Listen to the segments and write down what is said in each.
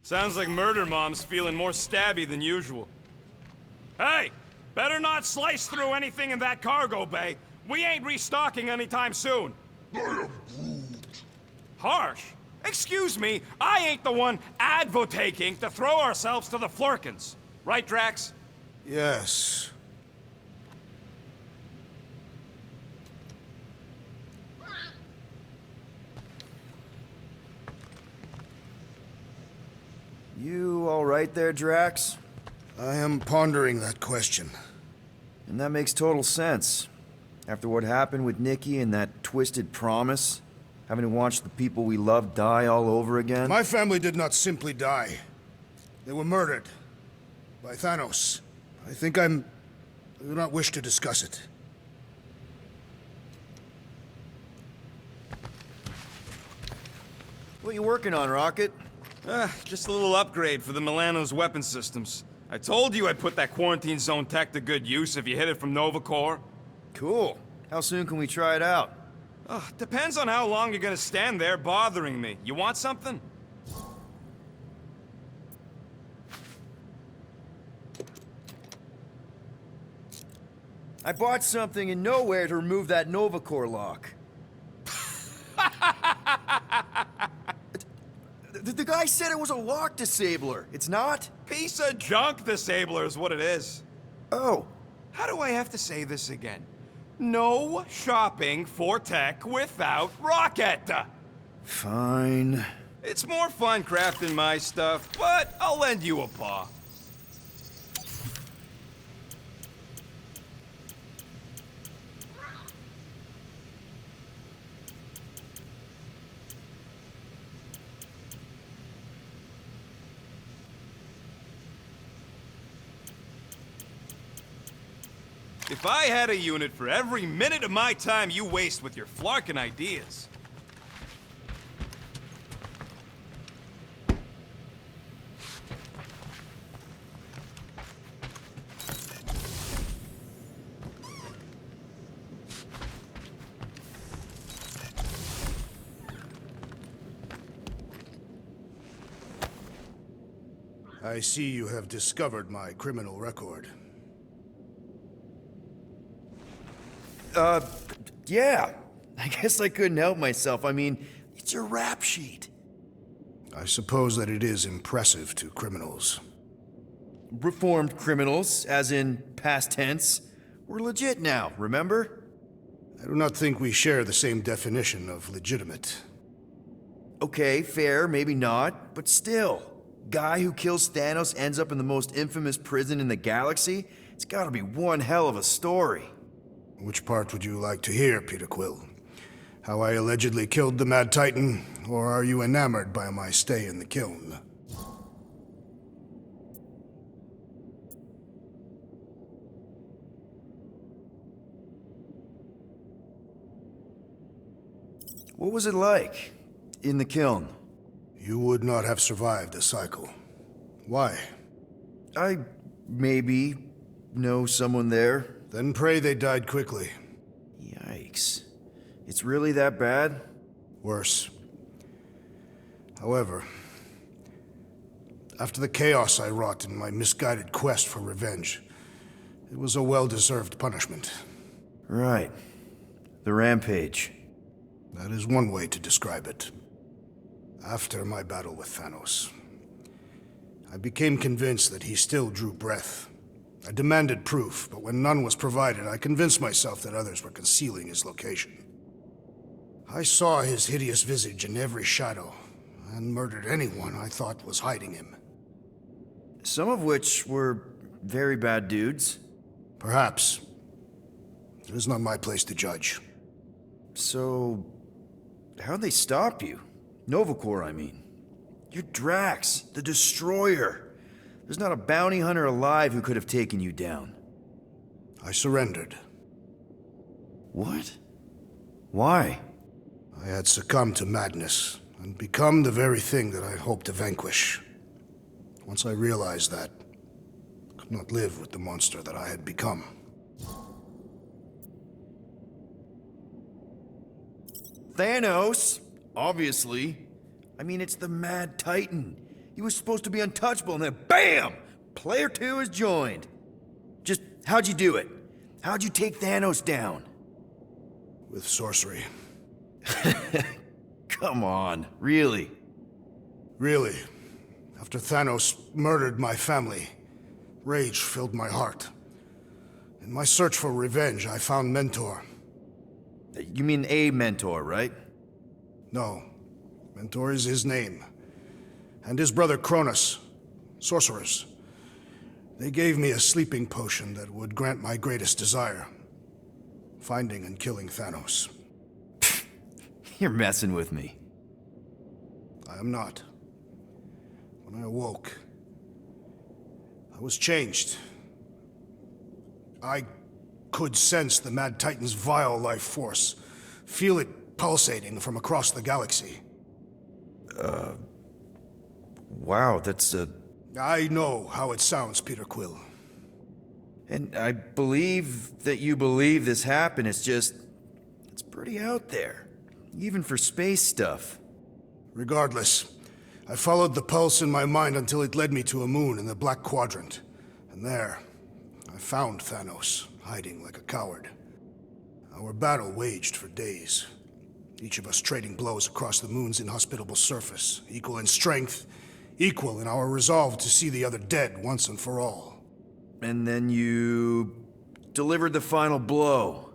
Sounds like Murder Mom's feeling more stabby than usual. Hey! Better not slice through anything in that cargo bay. We ain't restocking anytime soon. I am Groot. Harsh? Excuse me, I ain't the one advocating to throw ourselves to the Flurkins. Right, Drax? Yes. You all right there, Drax? I am pondering that question. And that makes total sense. After what happened with Nikki and that twisted promise, having to watch the people we love die all over again. My family did not simply die. They were murdered. By Thanos. I do not wish to discuss it. What you working on, Rocket? Just a little upgrade for the Milano's weapon systems. I told you I'd put that quarantine zone tech to good use if you hit it from Nova Corps. Cool. How soon can we try it out? Depends on how long you're gonna stand there bothering me. You want something? I bought something in nowhere to remove that Nova Corps lock. The guy said it was a lock disabler. It's not? Piece of junk disabler is what it is. Oh. How do I have to say this again? No shopping for tech without Rocket! Fine. It's more fun crafting my stuff, but I'll lend you a paw. If I had a unit for every minute of my time you waste with your flarkin' ideas. I see you have discovered my criminal record. Yeah. I guess I couldn't help myself. I mean, it's your rap sheet. I suppose that it is impressive to criminals. Reformed criminals, as in past tense. We're legit now, remember? I do not think we share the same definition of legitimate. Okay, fair, maybe not, but still. Guy who kills Thanos ends up in the most infamous prison in the galaxy? It's gotta be one hell of a story. Which part would you like to hear, Peter Quill? How I allegedly killed the Mad Titan, or are you enamored by my stay in the kiln? What was it like in the kiln? You would not have survived the cycle. Why? I maybe know someone there. Then pray they died quickly. Yikes. It's really that bad? Worse. However, after the chaos I wrought in my misguided quest for revenge, it was a well-deserved punishment. Right. The rampage. That is one way to describe it. After my battle with Thanos, I became convinced that he still drew breath. I demanded proof, but when none was provided, I convinced myself that others were concealing his location. I saw his hideous visage in every shadow, and murdered anyone I thought was hiding him. Some of which were very bad dudes. Perhaps. It is not my place to judge. So, how'd they stop you? Nova Corps, I mean. You're Drax, the Destroyer. There's not a bounty hunter alive who could have taken you down. I surrendered. What? Why? I had succumbed to madness, and become the very thing that I hoped to vanquish. Once I realized that, I could not live with the monster that I had become. Thanos, obviously. I mean, it's the Mad Titan. He was supposed to be untouchable, and then BAM! Player 2 has joined. Just, how'd you do it? How'd you take Thanos down? With sorcery. Come on, really? Really. After Thanos murdered my family, rage filled my heart. In my search for revenge, I found Mentor. You mean a mentor, right? No. Mentor is his name. And his brother Cronus. Sorcerers. They gave me a sleeping potion that would grant my greatest desire. Finding and killing Thanos. You're messing with me. I am not. When I awoke, I was changed. I could sense the Mad Titan's vile life force, feel it pulsating from across the galaxy. Wow, that's I know how it sounds, Peter Quill. And I believe that you believe this happened. It's just, it's pretty out there. Even for space stuff. Regardless, I followed the pulse in my mind until it led me to a moon in the Black Quadrant. And there, I found Thanos, hiding like a coward. Our battle waged for days. Each of us trading blows across the moon's inhospitable surface, equal in strength, equal in our resolve to see the other dead once and for all. And then you delivered the final blow.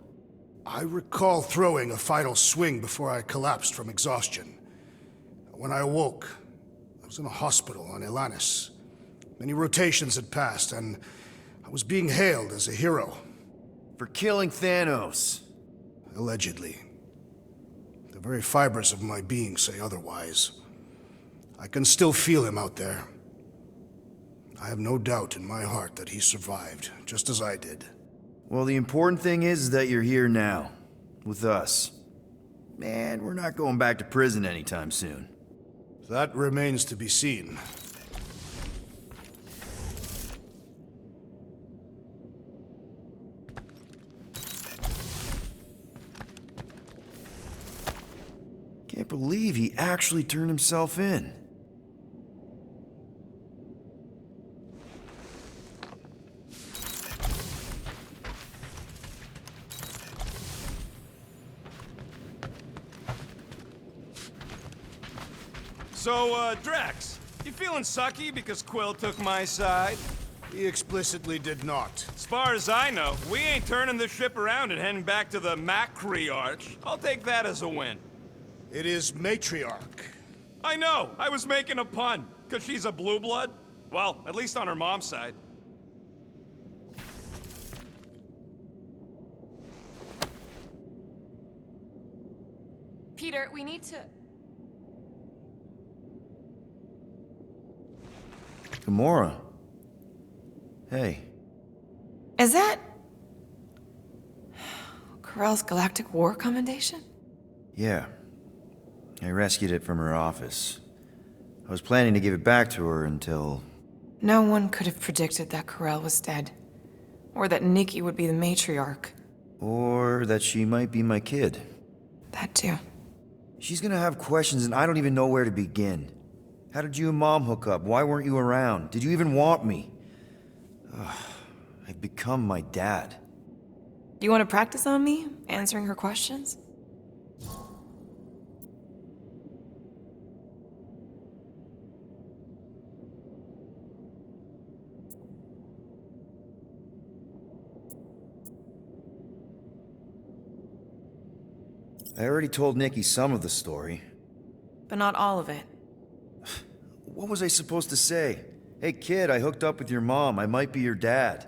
I recall throwing a final swing before I collapsed from exhaustion. When I awoke, I was in a hospital on Elanis. Many rotations had passed, and I was being hailed as a hero. For killing Thanos. Allegedly. The very fibers of my being say otherwise. I can still feel him out there. I have no doubt in my heart that he survived, just as I did. Well, the important thing is that you're here now, with us. Man, we're not going back to prison anytime soon. That remains to be seen. Can't believe he actually turned himself in. So, Drax, you feeling sucky because Quill took my side? He explicitly did not. As far as I know, we ain't turning this ship around and heading back to the Matriarch. I'll take that as a win. It is Matriarch. I know, I was making a pun, because she's a blue blood. Well, at least on her mom's side. Peter, we need to... Gamora. Hey. Is that... Corell's Galactic War Commendation? Yeah. I rescued it from her office. I was planning to give it back to her until... No one could have predicted that Corell was dead. Or that Nikki would be the matriarch. Or that she might be my kid. That too. She's gonna have questions and I don't even know where to begin. How did you and Mom hook up? Why weren't you around? Did you even want me? I've become my dad. Do you want to practice on me, answering her questions? I already told Nikki some of the story. But not all of it. What was I supposed to say? Hey kid, I hooked up with your mom. I might be your dad.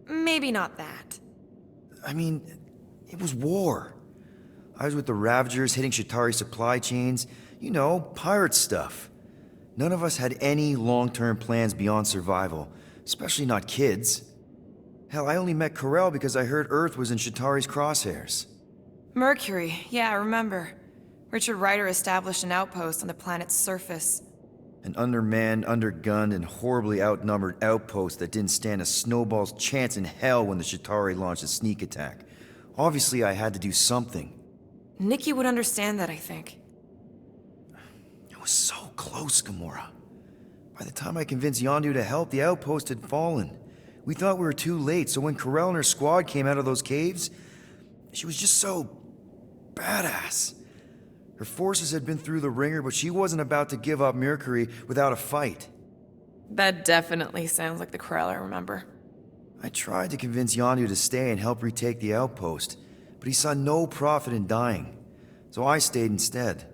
Maybe not that. I mean, it was war. I was with the Ravagers hitting Shatari supply chains. You know, pirate stuff. None of us had any long-term plans beyond survival, especially not kids. Hell, I only met Corell because I heard Earth was in Shatari's crosshairs. Mercury, yeah, I remember. Richard Ryder established an outpost on the planet's surface. An undermanned, undergunned, and horribly outnumbered outpost that didn't stand a snowball's chance in hell when the Shatari launched a sneak attack. Obviously, I had to do something. Nikki would understand that, I think. It was so close, Gamora. By the time I convinced Yondu to help, the outpost had fallen. We thought we were too late, so when Corell and her squad came out of those caves, she was just so badass. Her forces had been through the ringer, but she wasn't about to give up Mercury without a fight. That definitely sounds like the Corel I remember. I tried to convince Yondu to stay and help retake the outpost, but he saw no profit in dying, so I stayed instead.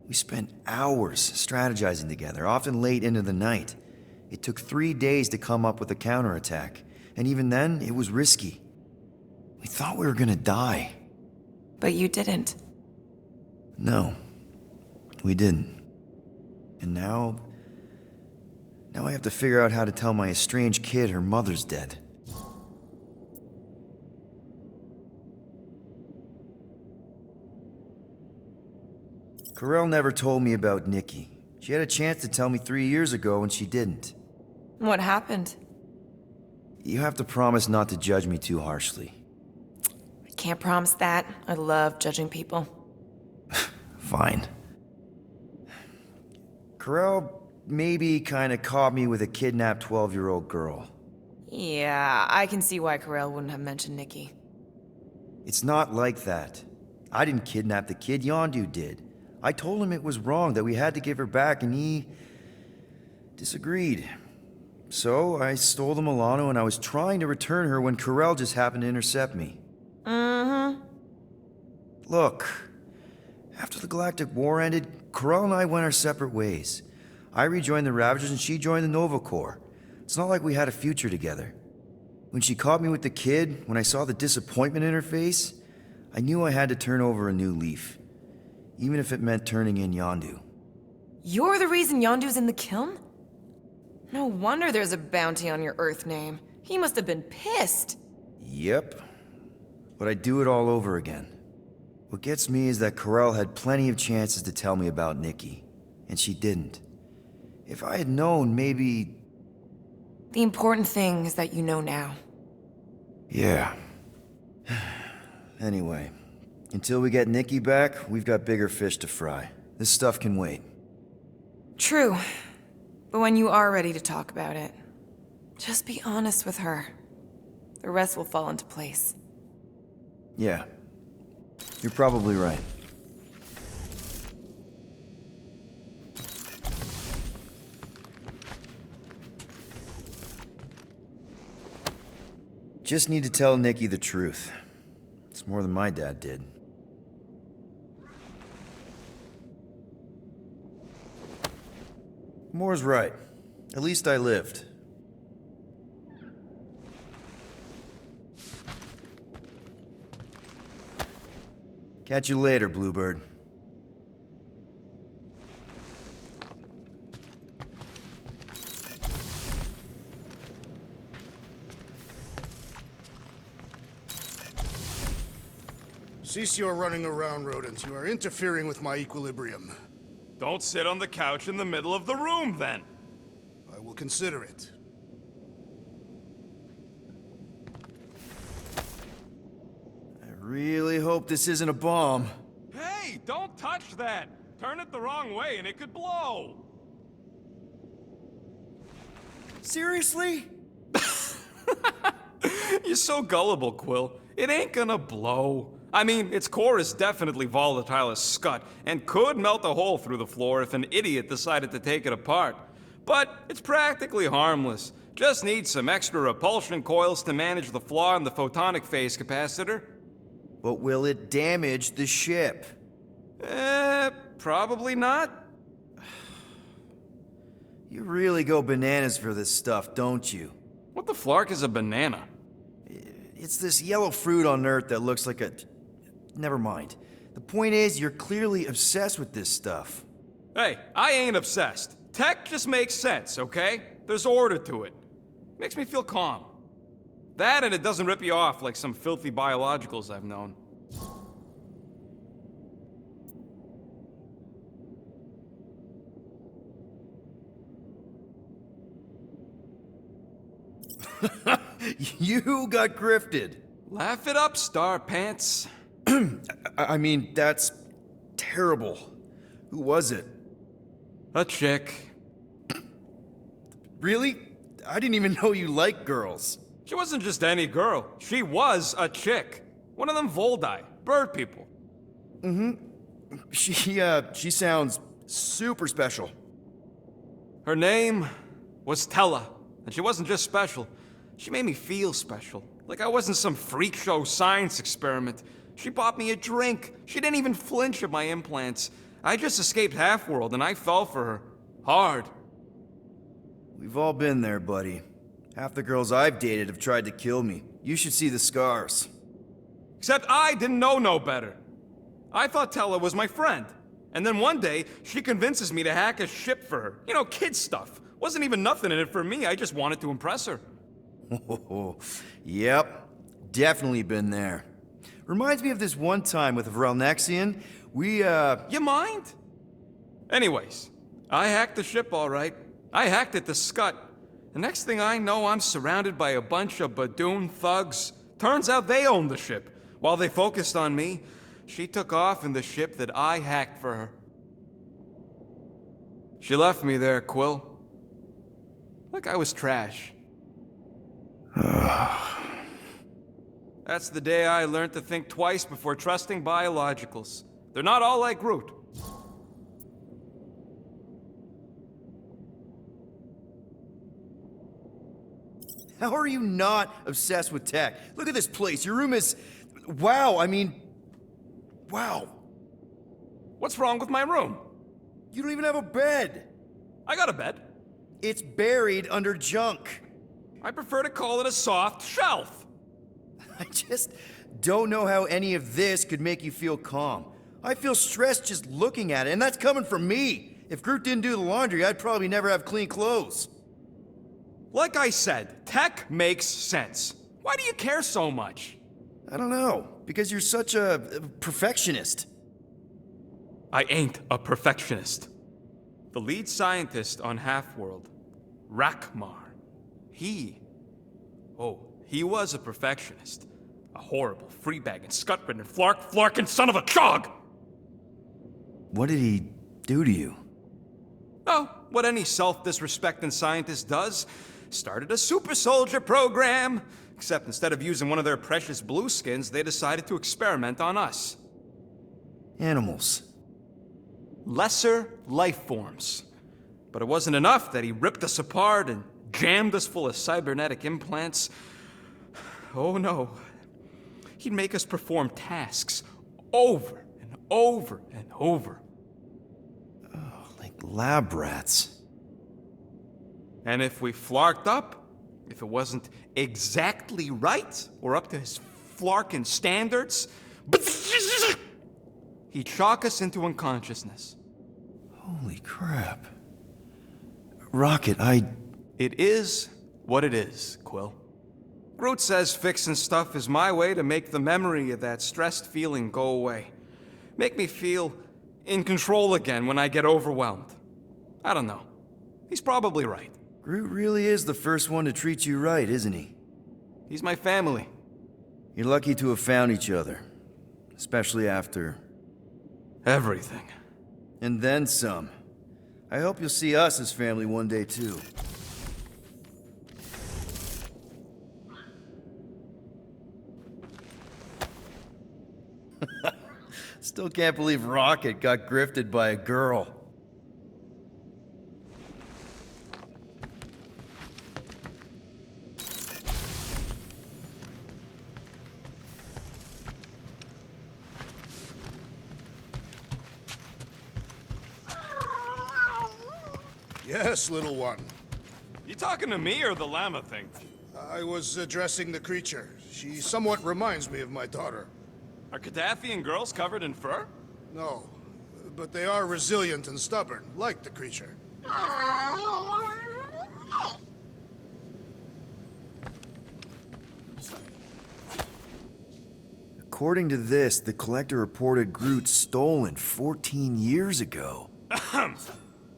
We spent hours strategizing together, often late into the night. It took 3 days to come up with a counterattack, and even then, it was risky. We thought we were gonna die. But you didn't. No, we didn't. And now I have to figure out how to tell my estranged kid her mother's dead. Corell never told me about Nikki. She had a chance to tell me 3 years ago and she didn't. What happened? You have to promise not to judge me too harshly. I can't promise that. I love judging people. Fine. Corell maybe kinda caught me with a kidnapped 12-year-old girl. Yeah, I can see why Corel wouldn't have mentioned Nikki. It's not like that. I didn't kidnap the kid, Yondu did. I told him it was wrong, that we had to give her back, and he disagreed. So I stole the Milano and I was trying to return her when Corell just happened to intercept me. Mm-hmm. Look, after the Galactic War ended, Corell and I went our separate ways. I rejoined the Ravagers and she joined the Nova Corps. It's not like we had a future together. When she caught me with the kid, when I saw the disappointment in her face, I knew I had to turn over a new leaf. Even if it meant turning in Yondu. You're the reason Yondu's in the kiln? No wonder there's a bounty on your Earth name. He must have been pissed. Yep. But I'd do it all over again. What gets me is that Corell had plenty of chances to tell me about Nikki, and she didn't. If I had known, maybe... The important thing is that you know now. Yeah. Anyway, until we get Nikki back, we've got bigger fish to fry. This stuff can wait. True. But when you are ready to talk about it, just be honest with her. The rest will fall into place. Yeah. You're probably right. Just need to tell Nikki the truth. It's more than my dad did. Moore's right. At least I lived. Catch you later, Bluebird. Cease your running around, rodents. You are interfering with my equilibrium. Don't sit on the couch in the middle of the room, then. I will consider it. I really hope this isn't a bomb. Hey, don't touch that! Turn it the wrong way and it could blow! Seriously? You're so gullible, Quill. It ain't gonna blow. I mean, its core is definitely volatile as scut, and could melt a hole through the floor if an idiot decided to take it apart. But it's practically harmless. Just needs some extra repulsion coils to manage the flaw in the photonic phase capacitor. But will it damage the ship? Probably not. You really go bananas for this stuff, don't you? What the flark is a banana? It's this yellow fruit on Earth that looks like a... Never mind. The point is, you're clearly obsessed with this stuff. Hey, I ain't obsessed. Tech just makes sense, okay? There's order to it. Makes me feel calm. That and it doesn't rip you off like some filthy biologicals I've known. You got grifted. Laugh it up, Star Pants. I mean, that's terrible. Who was it? A chick. Really? I didn't even know you liked girls. She wasn't just any girl. She was a chick. One of them Voldi, bird people. She sounds super special. Her name was Tella, and she wasn't just special. She made me feel special, like I wasn't some freak show science experiment. She bought me a drink. She didn't even flinch at my implants. I just escaped Half-World, and I fell for her. Hard. We've all been there, buddy. Half the girls I've dated have tried to kill me. You should see the scars. Except I didn't know no better. I thought Tella was my friend. And then one day, she convinces me to hack a ship for her. You know, kid stuff. Wasn't even nothing in it for me, I just wanted to impress her. Yep, definitely been there. Reminds me of this one time with Vrelnexian. You mind? Anyways, I hacked the ship all right. I hacked it to Scut. The next thing I know, I'm surrounded by a bunch of Badoon thugs. Turns out they owned the ship. While they focused on me, she took off in the ship that I hacked for her. She left me there, Quill. Like I was trash. That's the day I learned to think twice before trusting biologicals. They're not all like Groot. How are you not obsessed with tech? Look at this place. Your room is... Wow, I mean... Wow. What's wrong with my room? You don't even have a bed. I got a bed. It's buried under junk. I prefer to call it a soft shelf. I just don't know how any of this could make you feel calm. I feel stressed just looking at it, and that's coming from me. If Groot didn't do the laundry, I'd probably never have clean clothes. Like I said, tech makes sense. Why do you care so much? I don't know, because you're such a perfectionist. I ain't a perfectionist. The lead scientist on Half-World, Rakmar, he was a perfectionist. A horrible, free-bagging, scut-ridden, flarkin' son of a chog! What did he do to you? Oh, what any self-disrespecting scientist does. Started a super soldier program. Except instead of using one of their precious blueskins, they decided to experiment on us. Animals. Lesser life forms. But it wasn't enough that he ripped us apart and jammed us full of cybernetic implants. Oh no. He'd make us perform tasks over and over and over. Oh, like lab rats. And if we flarked up, if it wasn't exactly right or up to his flarkin' standards, he'd shock us into unconsciousness. Holy crap. Rocket, It is what it is, Quill. Groot says fixing stuff is my way to make the memory of that stressed feeling go away. Make me feel in control again when I get overwhelmed. I don't know. He's probably right. Groot really is the first one to treat you right, isn't he? He's my family. You're lucky to have found each other. Especially after... Everything. And then some. I hope you'll see us as family one day, too. Still can't believe Rocket got grifted by a girl. Yes, little one. You talking to me or the llama thing? I was addressing the creature. She somewhat reminds me of my daughter. Are Cadathian girls covered in fur? No, but they are resilient and stubborn, like the creature. According to this, the Collector reported Groot stolen 14 years ago.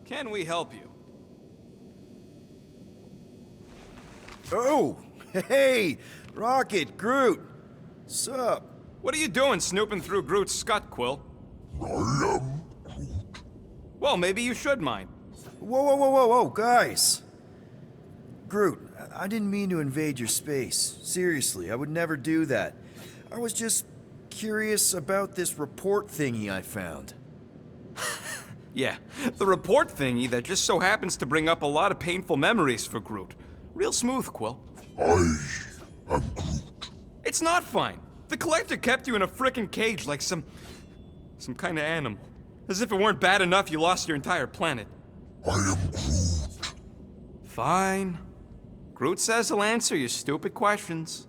Can we help you? Oh! Hey! Rocket, Groot! Sup? What are you doing snooping through Groot's scut, Quill? I am Groot. Well, maybe you should mind. Whoa, guys! Groot, I didn't mean to invade your space. Seriously, I would never do that. I was just curious about this report thingy I found. Yeah, the report thingy that just so happens to bring up a lot of painful memories for Groot. Real smooth, Quill. I am Groot. It's not fine. The Collector kept you in a frickin' cage like some kind of animal. As if it weren't bad enough you lost your entire planet. I am Groot. Fine. Groot says he'll answer your stupid questions.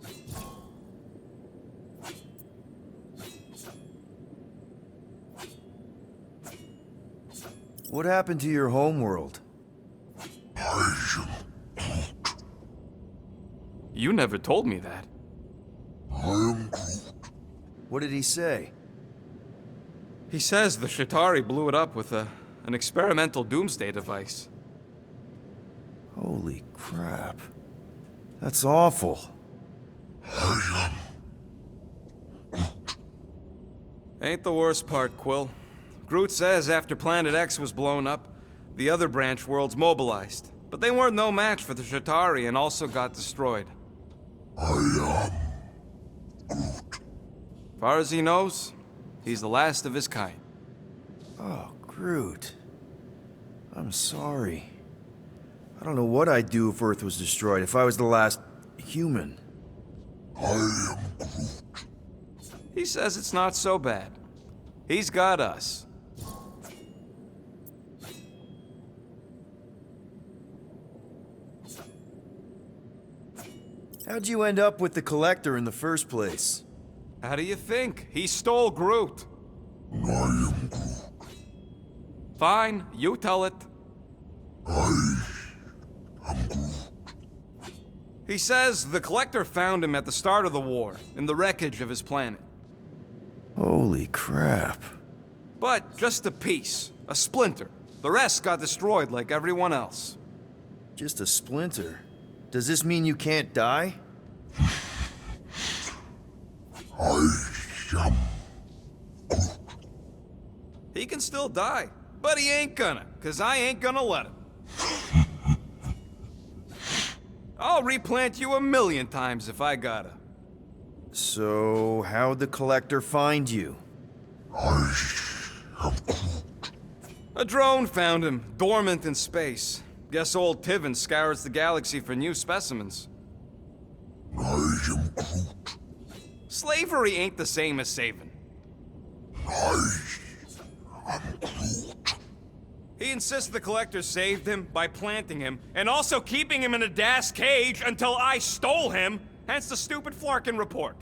What happened to your homeworld? I am Groot. You never told me that. I am Groot. What did he say? He says the Shatari blew it up with an experimental doomsday device. Holy crap. That's awful. I am Ain't the worst part, Quill. Groot says after Planet X was blown up, the other branch worlds mobilized. But they weren't no match for the Shatari and also got destroyed. I am Far as he knows, he's the last of his kind. Oh, Groot. I'm sorry. I don't know what I'd do if Earth was destroyed, if I was the last human. I am Groot. He says it's not so bad. He's got us. How'd you end up with the Collector in the first place? How do you think? He stole Groot. I am Groot. Fine, you tell it. I am Groot. He says the Collector found him at the start of the war, in the wreckage of his planet. Holy crap. But just a piece, a splinter. The rest got destroyed like everyone else. Just a splinter. Does this mean you can't die? I am He can still die, but he ain't gonna, 'cause I ain't gonna let him. I'll replant you 1,000,000 times if I gotta. So, how'd the Collector find you? I am Groot. A drone found him, dormant in space. Guess old Tiven scours the galaxy for new specimens. I am Groot. Slavery ain't the same as saving. I am Groot. He insists the Collector saved him by planting him, and also keeping him in a das cage until I stole him, hence the stupid Flarkin report.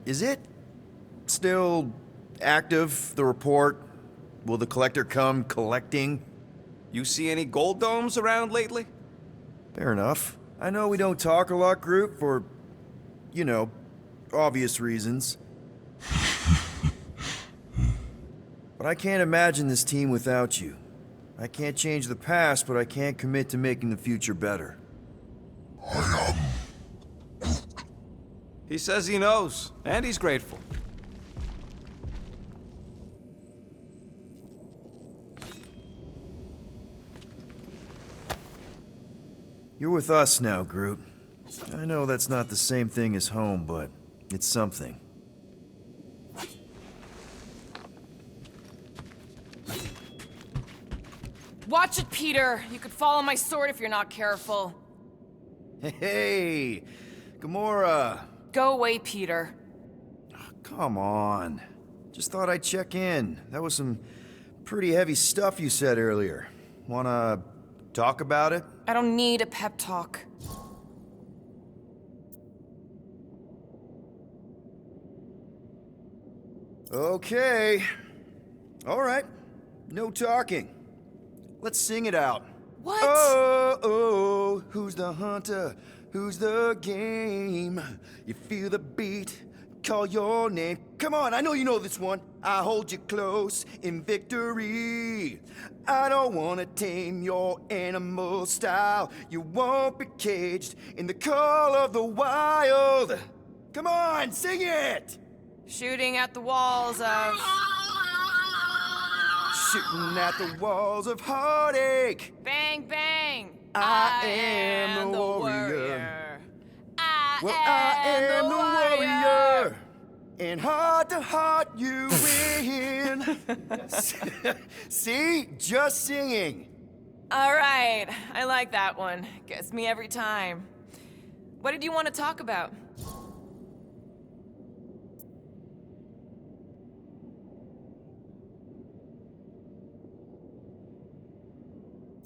Is it still active, the report? Will the Collector come collecting? You see any gold domes around lately? Fair enough. I know we don't talk a lot, Groot, for, you know, obvious reasons. But I can't imagine this team without you. I can't change the past, but I can't commit to making the future better. He says he knows, and he's grateful. You're with us now, Groot. I know that's not the same thing as home, but it's something. Watch it, Peter. You could fall on my sword if you're not careful. Hey, Gamora. Go away, Peter. Come on. Just thought I'd check in. That was some pretty heavy stuff you said earlier. Wanna talk about it? I don't need a pep talk. Okay. All right. No talking. Let's sing it out. What? Oh, oh, who's the hunter? Who's the game? You feel the beat, call your name. Come on, I know you know this one. I hold you close in victory. I don't wanna tame your animal style. You won't be caged in the call of the wild. Come on, sing it! Shooting at the walls of... shooting at the walls of heartache. Bang, bang! I am the warrior. I am the warrior. And heart to heart, you win. See? Just singing. All right, I like that one. Gets me every time. What did you want to talk about?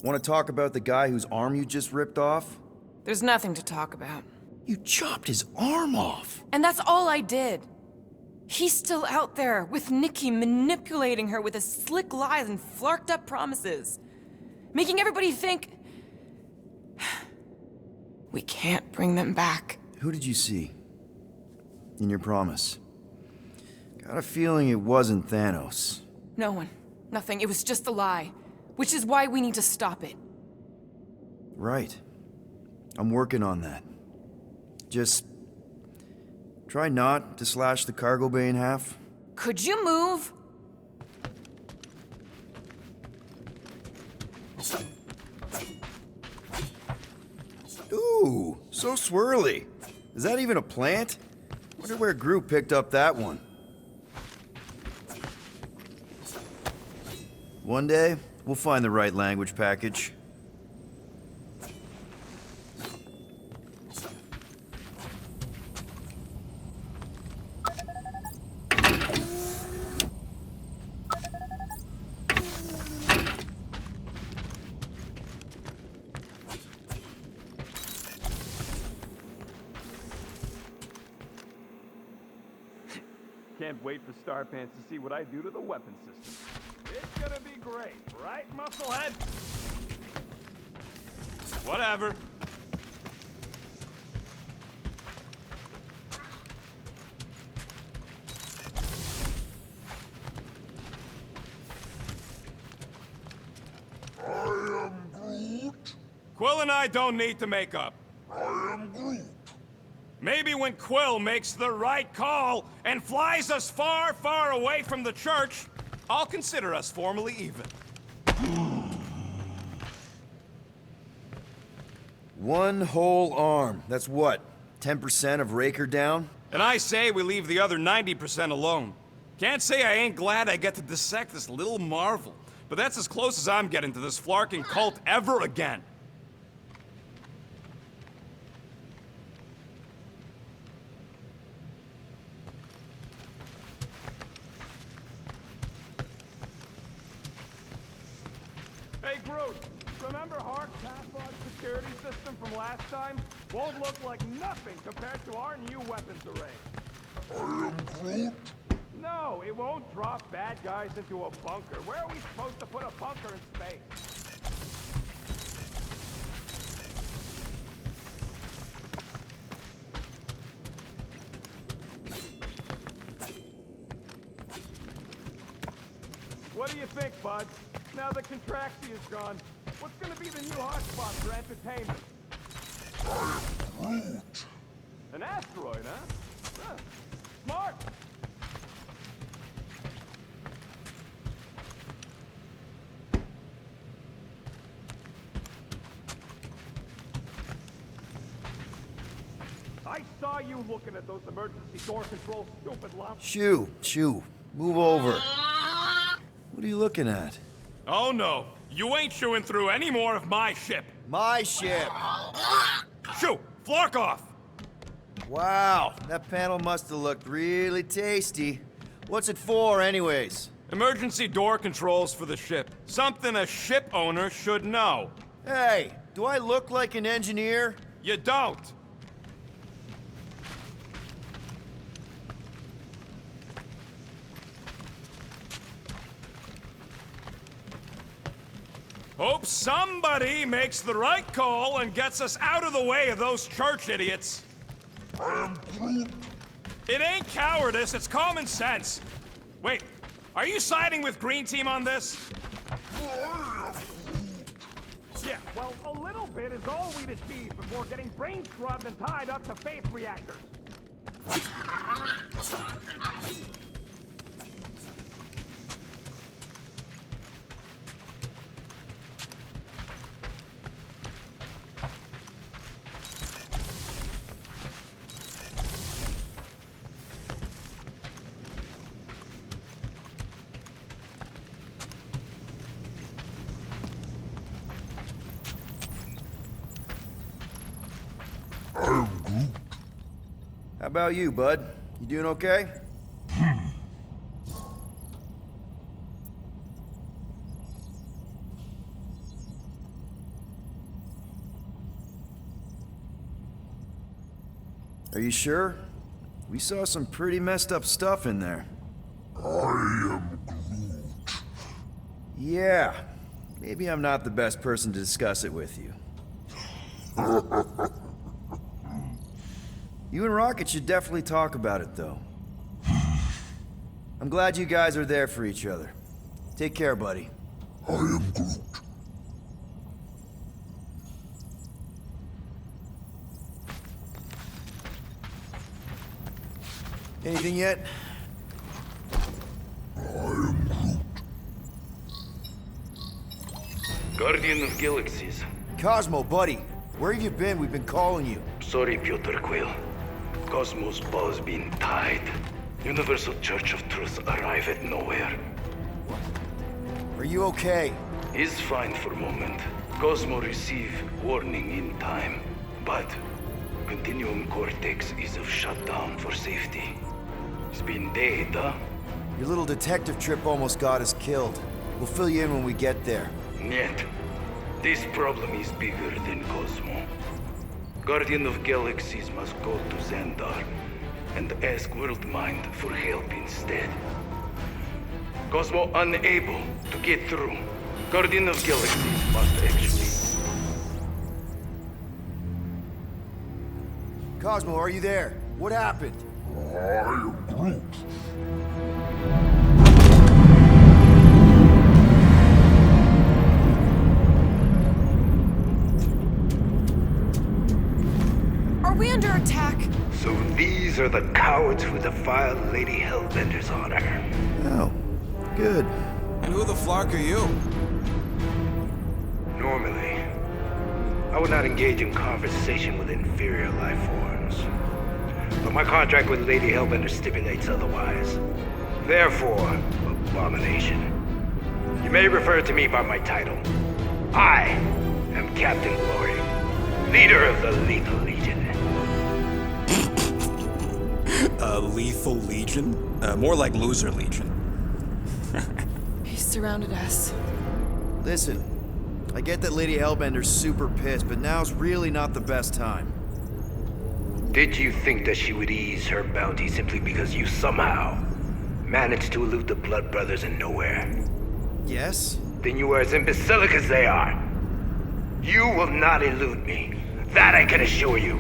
Want to talk about the guy whose arm you just ripped off? There's nothing to talk about. You chopped his arm off. And that's all I did. He's still out there with Nikki manipulating her with his slick lies and flarked up promises. Making everybody think... we can't bring them back. Who did you see? In your promise? Got a feeling it wasn't Thanos. No one. Nothing. It was just a lie. Which is why we need to stop it. Right. I'm working on that. Just... try not to slash the cargo bay in half. Could you move? Ooh, so swirly. Is that even a plant? Wonder where Groot picked up that one. One day, we'll find the right language package. Can't wait for Starpants to see what I do to the weapon system. It's gonna be great, right, Musclehead? Whatever. I am Groot. Quill and I don't need to make up. I am Groot. Maybe when Quill makes the right call and flies us far, far away from the church, I'll consider us formally even. One whole arm. That's what? 10% of Raker down? And I say we leave the other 90% alone. Can't say I ain't glad I get to dissect this little marvel, but that's as close as I'm getting to this flarking cult ever again. Hey, Groot, remember Hark's half-lodge security system from last time? Won't look like nothing compared to our new weapons array. I am Groot. No, it won't drop bad guys into a bunker. Where are we supposed to put a bunker in space? What do you think, bud? Now that Contraxi is gone, what's gonna be the new hotspot for entertainment? Groot. An asteroid, huh? Smart! I saw you looking at those emergency door control stupid lumps. Shoo. Move over. What are you looking at? Oh no, you ain't chewing through any more of my ship. My ship. Shoo, flark off! Wow, that panel must have looked really tasty. What's it for, anyways? Emergency door controls for the ship. Something a ship owner should know. Hey, do I look like an engineer? You don't. Hope somebody makes the right call and gets us out of the way of those church idiots. I am Groot. It ain't cowardice, it's common sense. Wait, are you siding with Green Team on this? Yeah, well, a little bit is all we'd achieve before getting brain scrubbed and tied up to faith reactors. How about you, bud? You doing okay? Are you sure? We saw some pretty messed up stuff in there. I am Groot. Yeah. Maybe I'm not the best person to discuss it with you. You and Rocket should definitely talk about it, though. I'm glad you guys are there for each other. Take care, buddy. I am Groot. Anything yet? Guardian of Galaxies. Cosmo, buddy. Where have you been? We've been calling you. Sorry, Piotr Quill. Cosmos ball's been tied. Universal Church of Truth arrive at nowhere. Are you okay? He's fine for moment. Cosmo receive warning in time. But Continuum Cortex is of shutdown for safety. It's been dead, huh? Your little detective trip almost got us killed. We'll fill you in when we get there. Yet, this problem is bigger than Cosmo. Guardian of Galaxies must go to Xandar and ask Worldmind for help instead. Cosmo unable to get through. Guardian of Galaxies must actually. Cosmo, are you there? What happened? I am Groot. Are we under attack? So these are the cowards who defiled Lady Hellbender's honor. Oh, good. And who the flark are you? Normally, I would not engage in conversation with inferior life forms. But my contract with Lady Hellbender stipulates otherwise. Therefore, abomination. You may refer to me by my title. I am Captain Glory, leader of the Lethal Legion. Lethal Legion? More like Loser Legion. He surrounded us. Listen, I get that Lady Hellbender's super pissed, but now's really not the best time. Did you think that she would ease her bounty simply because you somehow managed to elude the Blood Brothers in nowhere? Yes? Then you are as imbecilic as they are. You will not elude me. That I can assure you.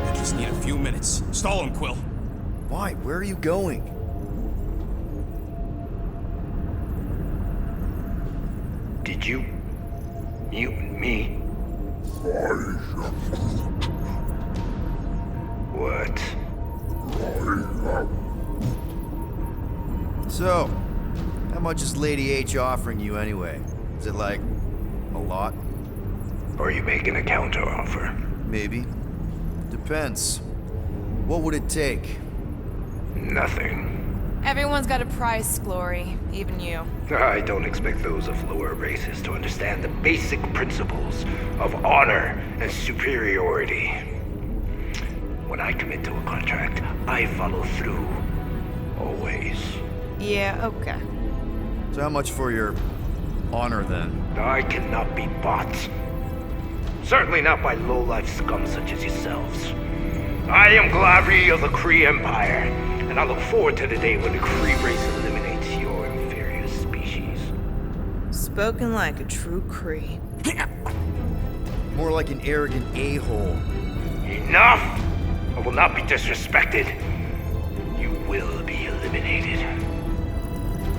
I just need a few minutes. Stall him, Quill. Why? Where are you going? Did you mute me? What? So, how much is Lady H offering you anyway? Is it like, a lot? Are you making a counteroffer? Maybe. Depends. What would it take? Nothing. Everyone's got a price, Glory. Even you. I don't expect those of lower races to understand the basic principles of honor and superiority. When I commit to a contract, I follow through. Always. Yeah, okay. So how much for your honor then? I cannot be bought. Certainly not by low-life scum such as yourselves. I am Glavri of the Kree Empire, and I look forward to the day when the Kree race eliminates your inferior species. Spoken like a true Kree. More like an arrogant a-hole. Enough! I will not be disrespected. You will be eliminated.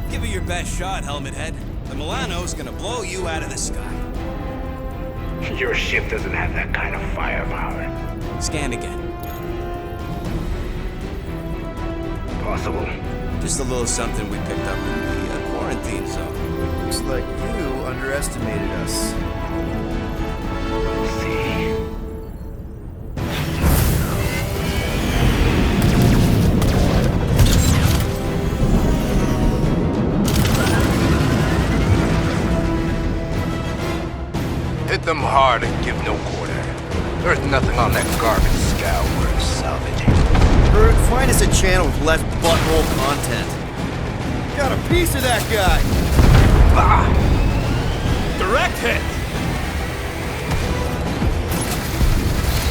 Give it your best shot, Helmet Head. The Milano's gonna blow you out of the sky. Your ship doesn't have that kind of firepower. Scan again. Possible. Just a little something we picked up in the quarantine zone. Looks like you underestimated us. We'll see. Hit them hard and give no quarter. There's nothing on that garbage doubt worth salvaging. Or find us a channel with less butthole content. Got a piece of that guy! Bah! Direct hit!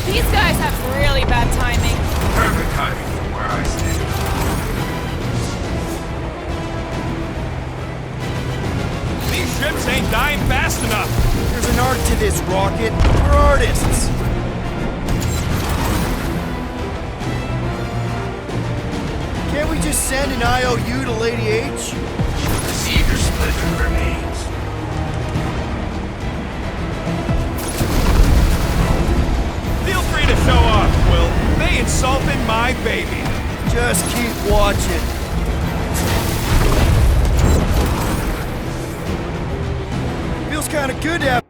These guys have really bad timing. Perfect timing from where I stand. These ships ain't dying fast enough! There's an art to this, Rocket. We're artists. Can't we just send an IOU to Lady H? Receive your splintered remains. Feel free to show off, Quill. They insulted my baby. Just keep watching. Feels kind of good to have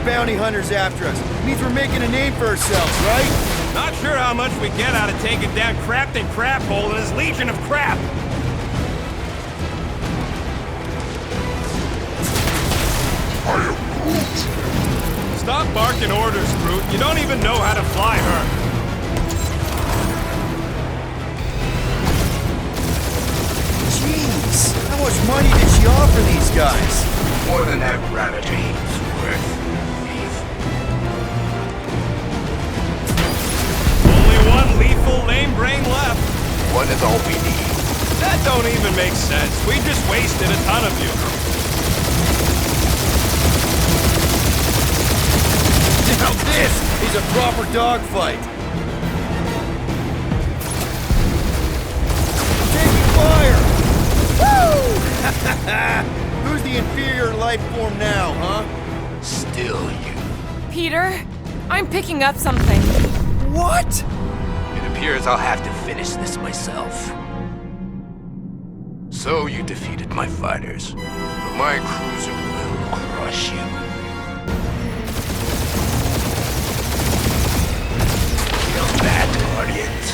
bounty hunters after us. Means we're making a name for ourselves, right? Not sure how much we get out of taking down Crapton Craphole and his legion of crap. I am Groot. Stop barking orders, Groot. You don't even know how to fly her. Jeez, how much money did she offer these guys? More than that gravitate's worth, Eve. Only one lethal lame brain left. One is all we need. That don't even make sense. We just wasted a ton of you. Now this is a proper dogfight. Taking fire! Woo! Who's the inferior life form now, huh? Still you. Peter, I'm picking up something. What? It appears I'll have to finish this myself. So you defeated my fighters, but my cruiser will crush you. Kill that, Guardians.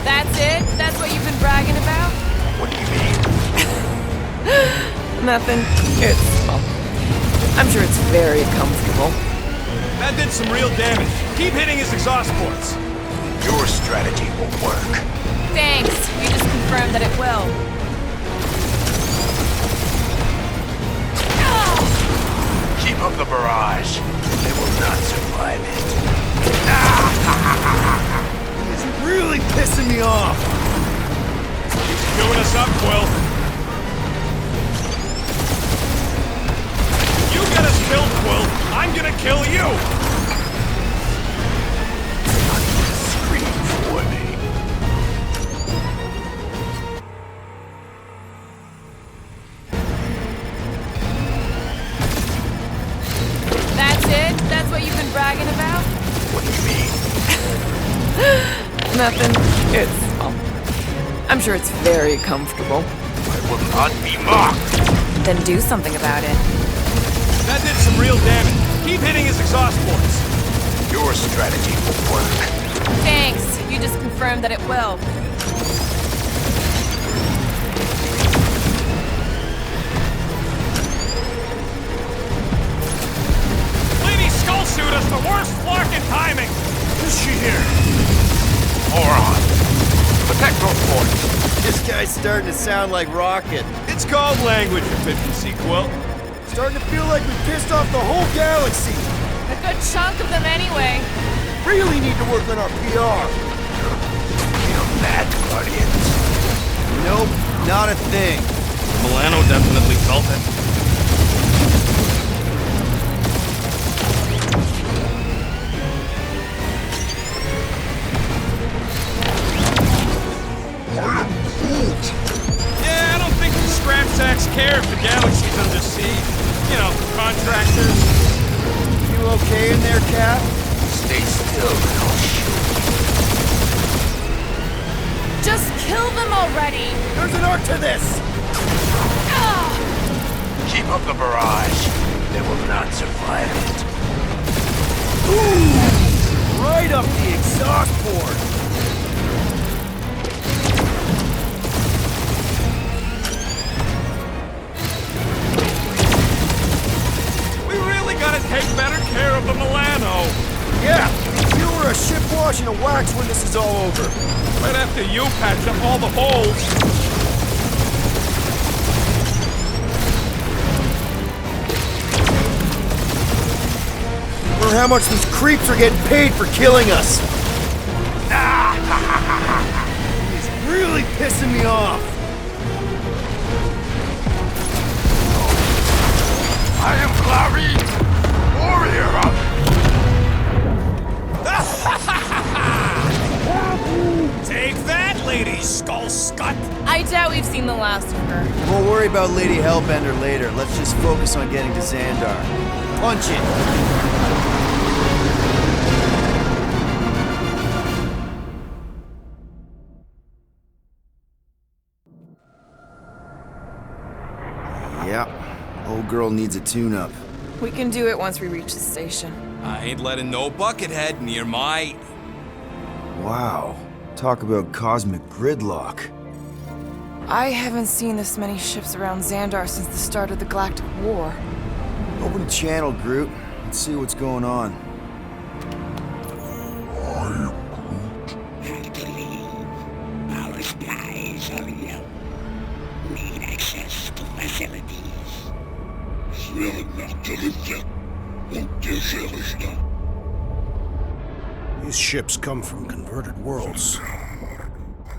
That's it? That's what you've been bragging about? What do you mean? Nothing. I'm sure it's very comfortable. That did some real damage. Keep hitting his exhaust ports. Your strategy will work. Thanks. You just confirmed that it will. Keep up the barrage. They will not survive it. It's really pissing me off. Doing us up, Quill. You get us killed, Quill. I'm gonna kill you. Scream for me. That's it? That's what you've been bragging about? What do you mean? Nothing. I'm sure it's very comfortable. I will not be mocked. Then do something about it. That did some real damage. Keep hitting his exhaust ports. Your strategy will work. Thanks. You just confirmed that it will. Lady Skullsuit has the worst flark in timing. Is she here? Moron. Protect those ports. This guy's starting to sound like Rocket. It's called language efficiency, Quill. Starting to feel like we pissed off the whole galaxy. A good chunk of them anyway. Really need to work on our PR. Kill that, Guardians. Nope, not a thing. Milano definitely felt it. Yeah, I don't think the scrap sacks care if the galaxy's under siege. You know, contractors. You okay in there, Cap? Stay still and I'll shoot. Just kill them already! There's an art to this! Keep up the barrage. They will not survive it. Ooh! Right up the exhaust port! We really gotta take better care of the Milano. washing a wax when this is all over. Right after you patch up all the holes. Or how much these creeps are getting paid for killing us. He's really pissing me off. I am Clarice, warrior of... Take that, Lady Skull Scut! I doubt we've seen the last of her. We'll worry about Lady Hellbender later. Let's just focus on getting to Xandar. Punch it! Yeah, old girl needs a tune-up. We can do it once we reach the station. I ain't letting no buckethead near my... Wow, talk about cosmic gridlock. I haven't seen this many ships around Xandar since the start of the Galactic War. Open a channel, Groot. Let's see what's going on. Our skies are yellow. Need access to facilities. These ships come from converted worlds.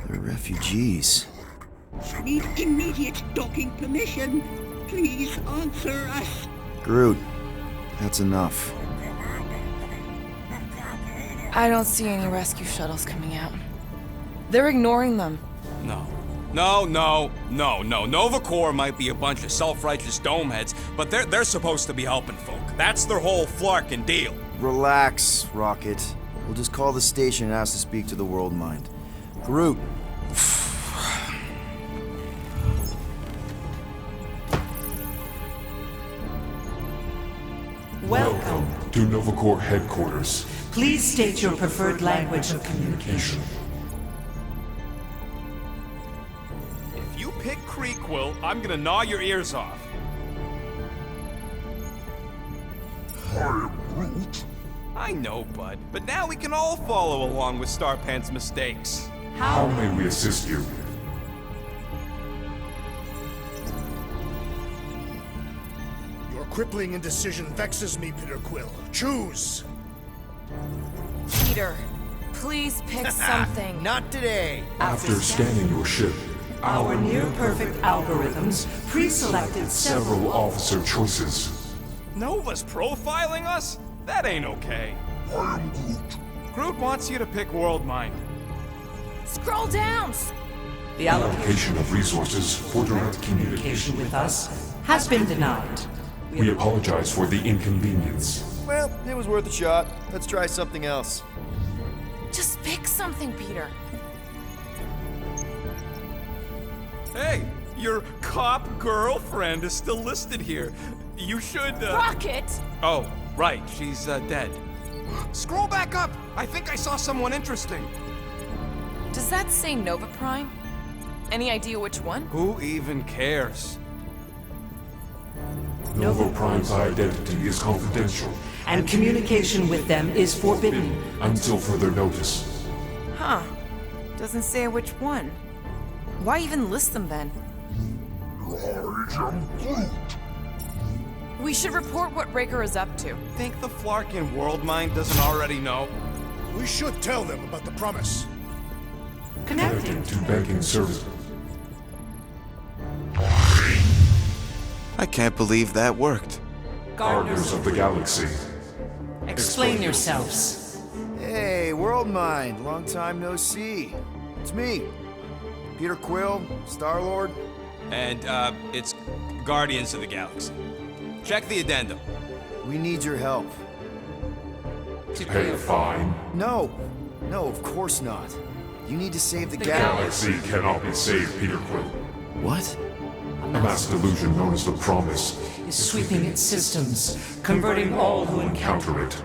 They're refugees. Need immediate docking permission. Please answer us. Groot, that's enough. I don't see any rescue shuttles coming out. They're ignoring them. No. Nova Corps might be a bunch of self-righteous domeheads, but they're supposed to be helping folk. That's their whole flarkin' deal. Relax, Rocket. We'll just call the station and ask to speak to the World Mind. Groot. Welcome to Nova Corps headquarters. Please state your preferred language of communication. If you pick Creekquill, I'm gonna gnaw your ears off. I am Groot. I know, bud, but now we can all follow along with Starpan's mistakes. How may we assist you? Your crippling indecision vexes me, Peter Quill. Choose! Peter, please pick something. Not today. After scanning your ship, Our near-perfect algorithms pre-selected several officer choices. Nova's profiling us? That ain't okay. I am Groot. Groot wants you to pick World Mind. Scroll down! The allocation Allocation of resources for direct communication. with us has been denied. We apologize for the inconvenience. Well, it was worth a shot. Let's try something else. Just pick something, Peter. Hey, your cop girlfriend is still listed here. You should, Rocket! Oh, right, she's, dead. Scroll back up! I think I saw someone interesting. Does that say Nova Prime? Any idea which one? Who even cares? Nova Prime's identity is confidential And communication with them is forbidden. until further notice. Huh. Doesn't say which one. Why even list them then? I am Groot. We should report what Raker is up to. Think the Flarkin World Mind doesn't already know? We should tell them about the promise. Connecting. To banking service. I can't believe that worked. Gardeners of the Galaxy. Explain yourselves. Hey, World Mind. Long time no see. It's me. Peter Quill, Star-Lord. And, it's Guardians of the Galaxy. Check the addendum. We need your help. Pay a fine. No, of course not. You need to save the galaxy. Galaxy cannot be saved, Peter Quill. What? A mass delusion known as the Promise Is sweeping its systems, converting all who encounter counter it.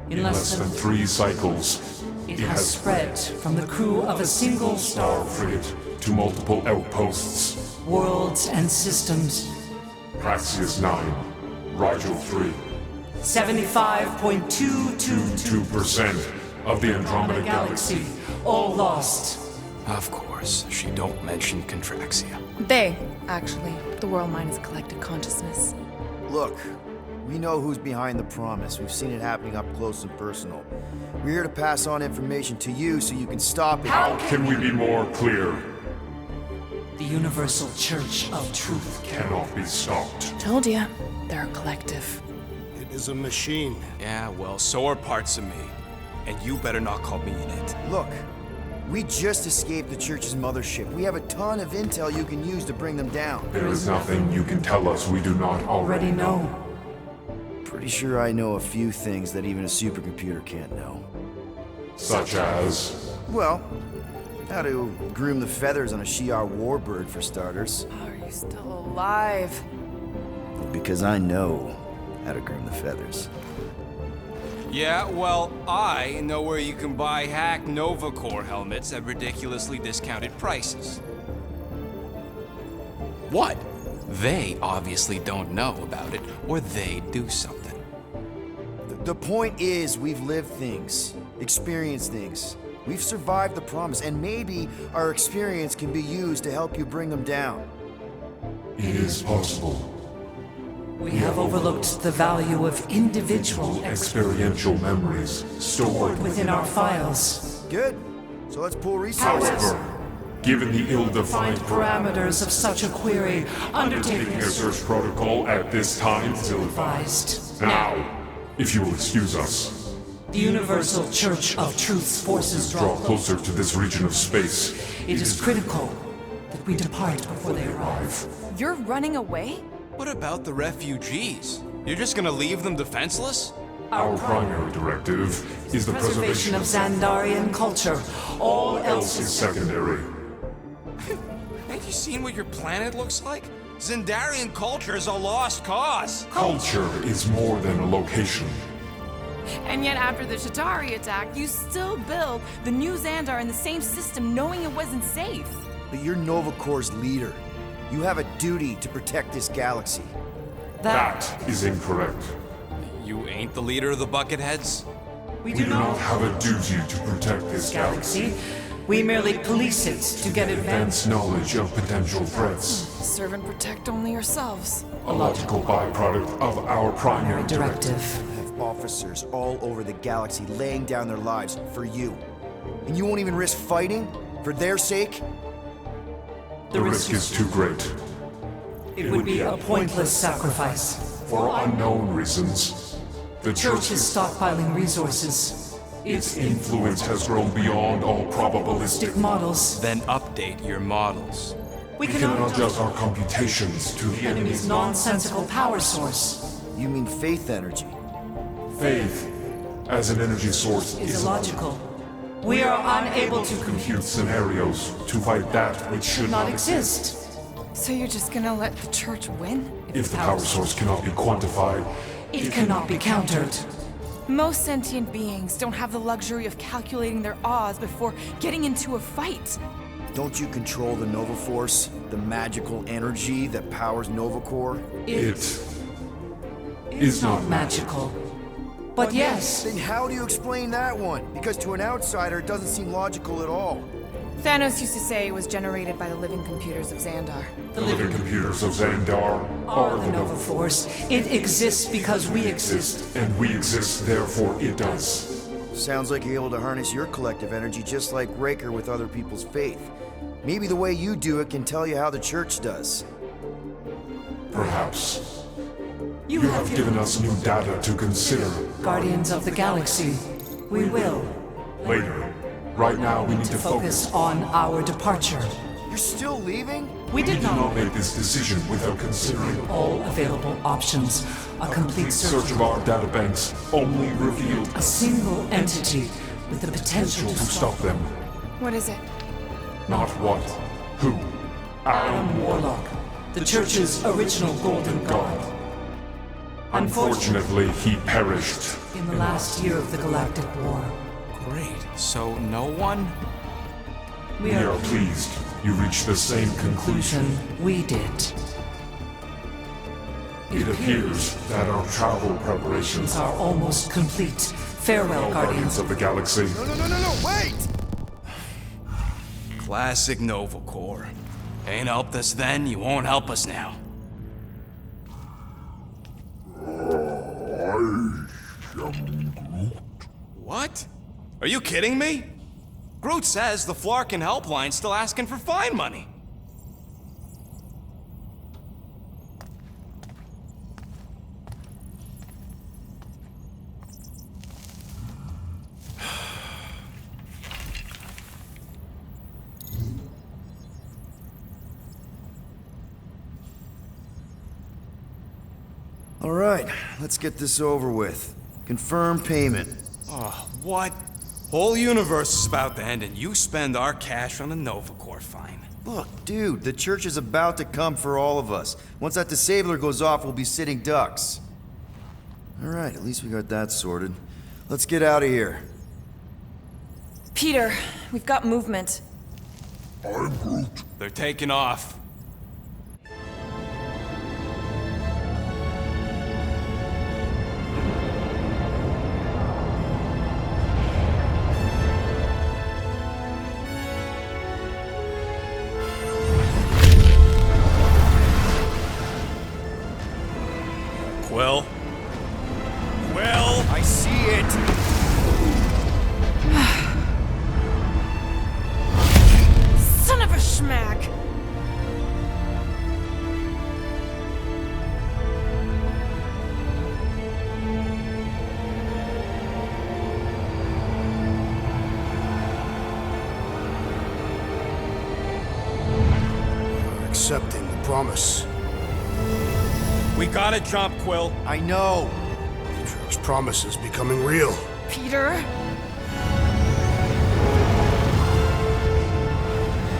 in In less than 3 cycles, it has spread from the crew of a single star, frigate to multiple outposts. worlds and systems. Praxius 9, Rigel 3, 75.222. 2%, of the Andromeda Galaxy. All lost. Of course, she don't mention Contraxia. They, actually. The world mind is collective consciousness. Look, we know who's behind the promise. We've seen it happening up close and personal. We're here to pass on information to you so you can stop it. How can we be more clear? The Universal Church of Truth. Cannot be stopped. Told ya. They're a collective. It is a machine. Yeah, well, so are parts of me. And you better not call me in it. Look, we just escaped the Church's mothership. We have a ton of intel you can use to bring them down. There is nothing you can tell us we do not already know. Pretty sure I know a few things that even a supercomputer can't know. Such as... Well, how to groom the feathers on a Shi'ar warbird, for starters. How are you still alive? Because I know how to groom the feathers. Yeah, well, I know where you can buy hack Nova Corps helmets at ridiculously discounted prices. What? They obviously don't know about it, or they do something. The point is, we've lived things, experienced things. We've survived the promise, and maybe our experience can be used to help you bring them down. It is possible. We have overlooked the value of individual Experiential memories stored within our files. Good. So let's pull resources. However, given the ill-defined Find parameters of such a query, undertaking a a search protocol at this time still advised. Now, if you will excuse us, The Universal Church of Truth's forces draw closer to this region of space. It is critical that we depart before they arrive. You're running away? What about the refugees? You're just gonna leave them defenseless? Our primary directive is the Preservation preservation of Xandarian culture. All else is is secondary. Ain't you seen what your planet looks like? Xandarian culture is a lost cause. Culture is more than a location. And yet after the Shatari attack, you still build the new Xandar in the same system knowing it wasn't safe. But you're Nova Corps' leader. You have a duty to protect this galaxy. That is incorrect. You ain't the leader of the Bucketheads? We We do not have a duty to protect this galaxy. galaxy. We merely police it to get advanced. Advanced knowledge of potential threats. Serve and protect only yourselves. A logical byproduct of our primary directive. Directive. I have officers all over the galaxy laying down their lives for you. And you won't even risk fighting? For their sake? The risk is too great. It would be a pointless sacrifice. For unknown reasons, the Church Church is stockpiling resources. its influence has grown beyond all probabilistic. Stick models. Then update your models. We We cannot adjust our computations to the enemy's nonsensical power source. You mean faith energy? faith as an energy source Is is illogical. We are unable to compute scenarios to fight that which should not not exist. exist. So you're just gonna let the church win? If the power source cannot be quantified, It cannot be countered. Most sentient beings don't have the luxury of calculating their odds before getting into a fight. Don't you control the Nova Force? The magical energy that powers Nova Corps? it is not Magical. But yes, Then how do you explain that one? Because to an outsider, it doesn't seem logical at all. Thanos used to say it was generated by the living computers of Xandar. the living computers of Xandar are the Nova Force. It exists because we exist. and we exist, therefore it does. Sounds like you're able to harness your collective energy just like Raker with other people's faith. Maybe the way you do it can tell you how the church does. Perhaps. You You have given us new data to consider. Guardians of the Galaxy. We will Later. Right now, we need to focus on our departure. You're still leaving? We We did do not not make this decision without considering all available options. A complete search of our databanks only revealed A single entity with the potential to to stop them. What is it? Not what, who, Adam Warlock, the Church's original Golden God. Unfortunately, he perished. In the last year of the Galactic War, Great. So no one? we We are are pleased you reached the same conclusion. we did. It appears that our travel preparations Are almost complete. Farewell, Guardians. of the Galaxy. No, wait! Classic Nova Corps. Ain't helped us then, you won't help us now. What? Are you kidding me? Groot says the Flarkin helpline's still asking for fine money. All right, let's get this over with. Confirm payment. Oh, what? Whole universe is about to end and you spend our cash on a Nova Corps fine. Look, dude, the church is about to come for all of us. Once that disabler goes off, we'll be sitting ducks. All right, at least we got that sorted. Let's get out of here. Peter, we've got movement. I'm Groot. They're taking off. Quill? Quill? I see it! Son of a schmack! You're accepting the promise. We gotta jump, Quill. I know! Atrio's promise is becoming real. Peter?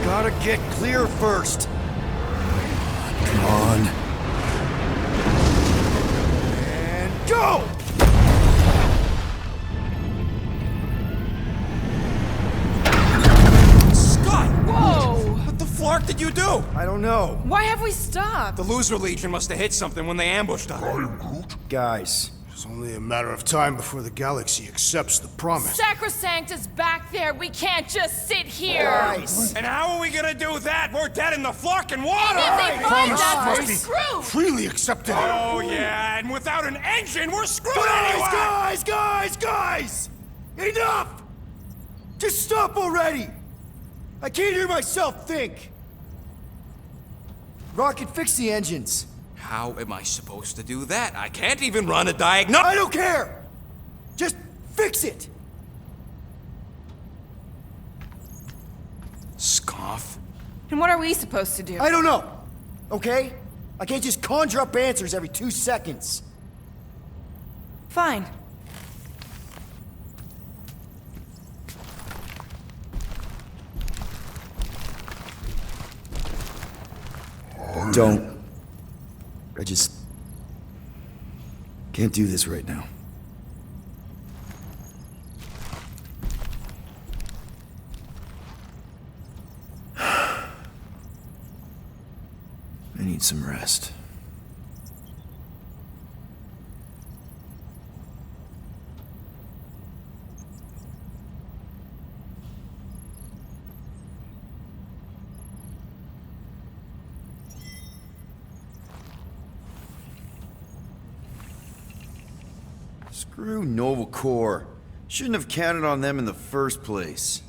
Gotta get clear first. Come on. And go! Scott! Whoa! What the flark did you do? I don't know. Why have we stopped? The Loser Legion must have hit something when they ambushed us. Guys, It's only a matter of time before the galaxy accepts the promise. Sacrosanct is back there. We can't just sit here. guys! And how are we gonna do that? We're dead in the flarkin' water! If they find Promise us, must we're be screwed. freely accepted. Oh yeah, and without an engine, we're screwed anyway! Guys! Enough! Just stop already! I can't hear myself think! Rocket, fix the engines. How am I supposed to do that? I can't even run a diagnostic. I don't care! Just fix it! Scoff. And what are we supposed to do? I don't know, okay? I can't just conjure up answers every 2 seconds. Fine. Don't. I just can't do this right now. I need some rest. Screw Nova Corps. Shouldn't have counted on them in the first place.